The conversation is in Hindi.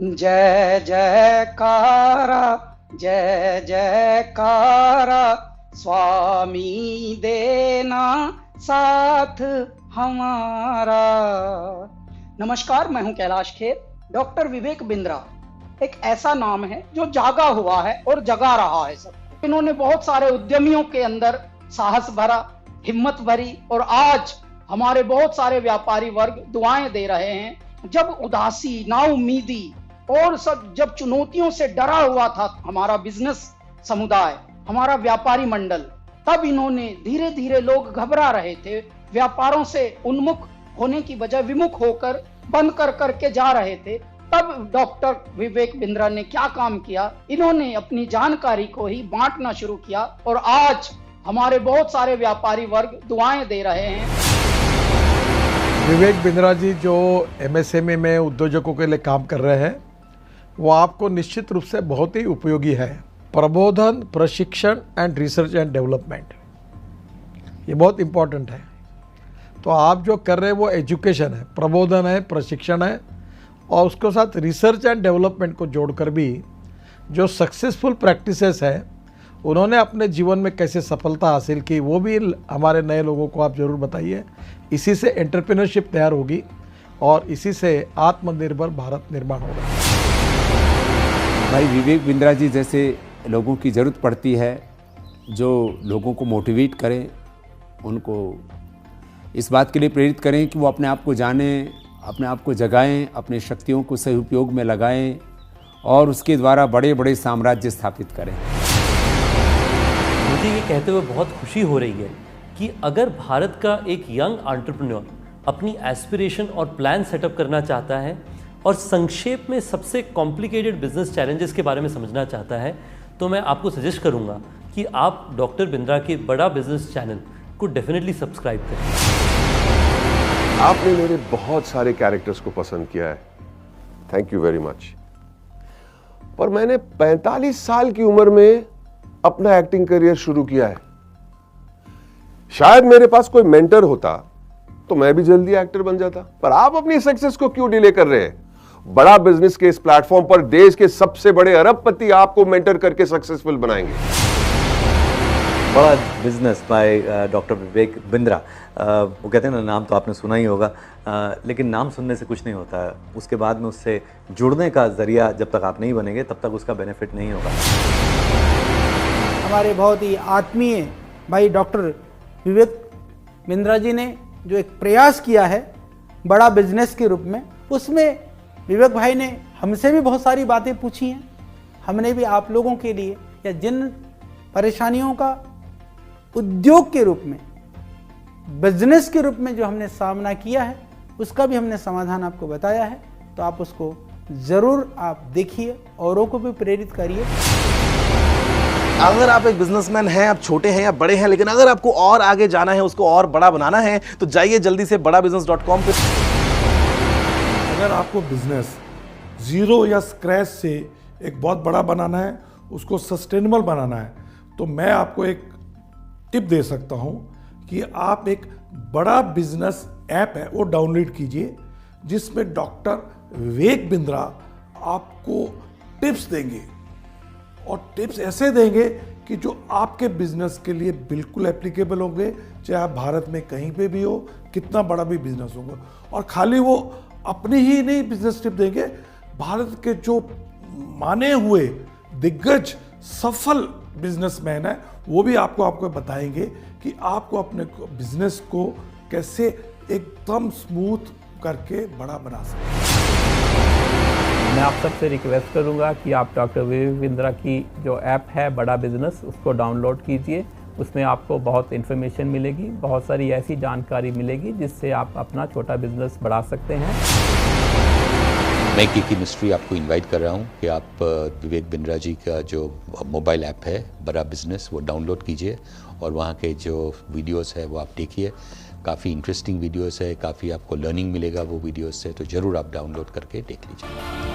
जय जयकारा जय जयकारा, स्वामी देना साथ हमारा। नमस्कार, मैं हूं कैलाश खेर। डॉक्टर विवेक बिंद्रा एक ऐसा नाम है जो जागा हुआ है और जगा रहा है सब। इन्होंने बहुत सारे उद्यमियों के अंदर साहस भरा, हिम्मत भरी, और आज हमारे बहुत सारे व्यापारी वर्ग दुआएं दे रहे हैं। जब उदासी, नाउमीदी और सब जब चुनौतियों से डरा हुआ था हमारा बिजनेस समुदाय, हमारा व्यापारी मंडल, तब इन्होंने धीरे धीरे, लोग घबरा रहे थे, व्यापारों से उन्मुख होने की बजाय विमुख होकर बंद कर करके जा रहे थे, तब डॉक्टर विवेक बिंद्रा ने क्या काम किया, इन्होंने अपनी जानकारी को ही बांटना शुरू किया और आज हमारे बहुत सारे व्यापारी वर्ग दुआएं दे रहे हैं। विवेक बिंद्रा जी जो एमएसएमई में उद्योजकों के लिए काम कर रहे हैं, वो आपको निश्चित रूप से बहुत ही उपयोगी है। प्रबोधन, प्रशिक्षण एंड रिसर्च एंड डेवलपमेंट, ये बहुत इम्पोर्टेंट है। तो आप जो कर रहे हैं वो एजुकेशन है, प्रबोधन है, प्रशिक्षण है, और उसके साथ रिसर्च एंड डेवलपमेंट को जोड़कर भी जो सक्सेसफुल प्रैक्टिसेस है, उन्होंने अपने जीवन में कैसे सफलता हासिल की, वो भी हमारे नए लोगों को आप ज़रूर बताइए। इसी से एंटरप्रेन्योरशिप तैयार होगी और इसी से आत्मनिर्भर भारत निर्माण होगा। भाई विवेक बिंद्रा जी जैसे लोगों की ज़रूरत पड़ती है, जो लोगों को मोटिवेट करें, उनको इस बात के लिए प्रेरित करें कि वो अपने आप को जानें, अपने आप को जगाएं, अपने शक्तियों को सही उपयोग में लगाएं और उसके द्वारा बड़े बड़े साम्राज्य स्थापित करें। मुझे ये कहते हुए बहुत खुशी हो रही है कि अगर भारत का एक यंग एंटरप्रेन्योर अपनी एस्पिरेशन और प्लान सेटअप करना चाहता है और संक्षेप में सबसे कॉम्प्लिकेटेड बिजनेस चैलेंजेस के बारे में समझना चाहता है, तो मैं आपको सजेस्ट करूंगा कि आप डॉक्टर बिंद्रा के बड़ा बिजनेस चैनल को डेफिनेटली सब्सक्राइब करें। आपने मेरे बहुत सारे कैरेक्टर्स को पसंद किया है, थैंक यू वेरी मच। पर मैंने 45 साल की उम्र में अपना एक्टिंग करियर शुरू किया है। शायद मेरे पास कोई मेंटर होता तो मैं भी जल्दी एक्टर बन जाता। पर आप अपनी सक्सेस को क्यों डिले कर रहे हैं? बड़ा बिजनेस के इस प्लेटफॉर्म पर देश के सबसे बड़े अरबपति आपको मेंटर करके सक्सेसफुल बनाएंगे। बड़ा business by doctor Vivek Bindra. वो कहते हैं ना, नाम तो आपने सुना ही होगा, लेकिन नाम सुनने से कुछ नहीं होता। उसके बाद में उससे जुड़ने का जरिया जब तक आप नहीं बनेंगे तब तक उसका बेनिफिट नहीं होगा। हमारे बहुत ही आत्मीय भाई डॉक्टर विवेक बिंद्रा जी ने जो एक प्रयास किया है बड़ा बिजनेस के रूप में, उसमें विवेक भाई ने हमसे भी बहुत सारी बातें पूछी हैं। हमने भी आप लोगों के लिए, या जिन परेशानियों का उद्योग के रूप में, बिजनेस के रूप में जो हमने सामना किया है, उसका भी हमने समाधान आपको बताया है। तो आप उसको ज़रूर आप देखिए, औरों को भी प्रेरित करिए। अगर आप एक बिजनेसमैन हैं, आप छोटे हैं या बड़े हैं, लेकिन अगर आपको और आगे जाना है, उसको और बड़ा बनाना है, तो जाइए जल्दी से badabusiness.com पे। अगर आपको बिजनेस ज़ीरो या स्क्रैच से एक बहुत बड़ा बनाना है, उसको सस्टेनेबल बनाना है, तो मैं आपको एक टिप दे सकता हूं कि आप एक बड़ा बिजनेस ऐप है वो डाउनलोड कीजिए, जिसमें डॉक्टर विवेक बिंद्रा आपको टिप्स देंगे, और टिप्स ऐसे देंगे कि जो आपके बिजनेस के लिए बिल्कुल एप्लीकेबल होंगे, चाहे आप भारत में कहीं पे भी हो, कितना बड़ा भी बिजनेस होगा। और खाली वो अपनी ही नहीं बिजनेस टिप देंगे, भारत के जो माने हुए दिग्गज सफल बिजनेसमैन है, वो भी आपको बताएंगे कि आपको अपने बिजनेस को कैसे एकदम स्मूथ करके बड़ा बना सकते हैं। मैं आप सबसे रिक्वेस्ट करूंगा कि आप डॉक्टर विवेक बिंद्रा की जो ऐप है बड़ा बिजनेस, उसको डाउनलोड कीजिए। उसमें आपको बहुत इन्फॉर्मेशन मिलेगी, बहुत सारी ऐसी जानकारी मिलेगी जिससे आप अपना छोटा बिजनेस बढ़ा सकते हैं। मैं की मिस्ट्री आपको इनवाइट कर रहा हूं कि आप विवेक बिंद्रा जी का जो मोबाइल ऐप है बड़ा बिजनेस, वो डाउनलोड कीजिए और वहाँ के जो वीडियोस है वो आप देखिए। काफ़ी इंटरेस्टिंग वीडियोस है, काफ़ी आपको लर्निंग मिलेगा वो वीडियोस से, तो ज़रूर आप डाउनलोड करके देख लीजिए।